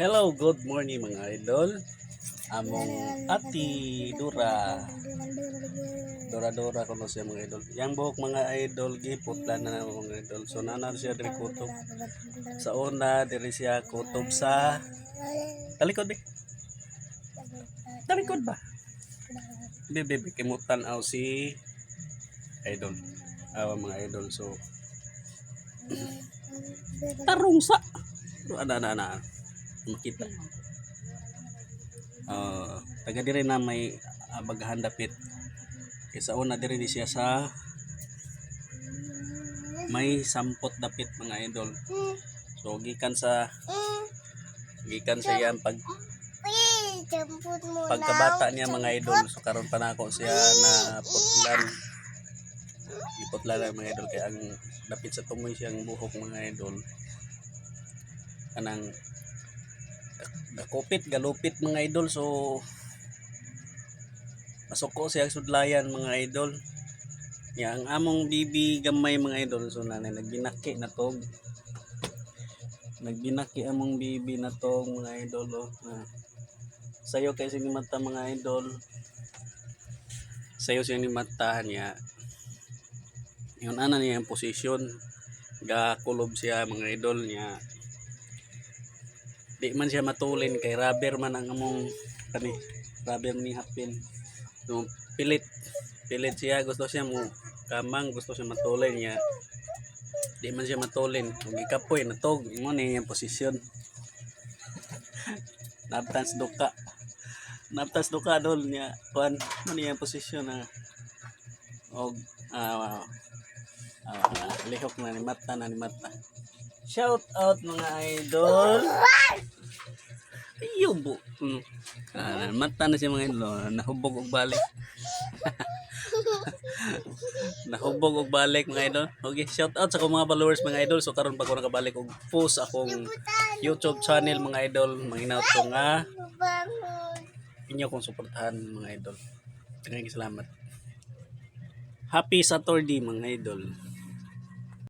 Hello, good morning mga idol. Among ati Dura. Dora kuno siya mga idol. Yang buhok mga idol giputla na mga idol. So nana siya diri kutob. Sa una diri siya kutob sa talikod di. Talikod ba? Bebe kimutan aw si idol. Mga idol so tarong sa ana makita. Taga diri na may bagahan dapit. Kaysa una diri di siya sa may sampot dapit mga idol. So gikan sa yan pagkabata niya mga idol. So karon pa nako siya na putlan. Iputlan mga idol kay ang dapit sa tumoy siyang buhok mga idol. Kanang galupit mga idol. So masuko siya sudlayan mga idol. Ya ang among bibi gamay mga idol. So nagbinaki na tog. Nagbinaki among bibi na tog mga idol. Sayo kay sini mata mga idol. Sayo siya ni mata niya. Yun ana niya ang posisyon. Gakulob siya mga idol niya. Di man siya matulin kay rubber man ang among rubber ni hapin. So, pilit siya, gusto siya mo kamang, gusto siya matulin niya. Di man siya matulin. Kung ikapoy natog, imo ni yung posisyon. Naptans duka dol niya. Kuan mo ni yung posisyon na lihok na ni mata. Shout out mga idol. Ayubo. Mata na siya mga idol. Nahubog og balik. Nahubog og balik mga idol. Okay, shout out sa akong mga followers mga idol. So karon pa ko nakabalik og post akong YouTube channel mga idol. Manghinaut ko nga inyo kong suportahan mga idol. Daghang salamat. Happy Saturday mga idol.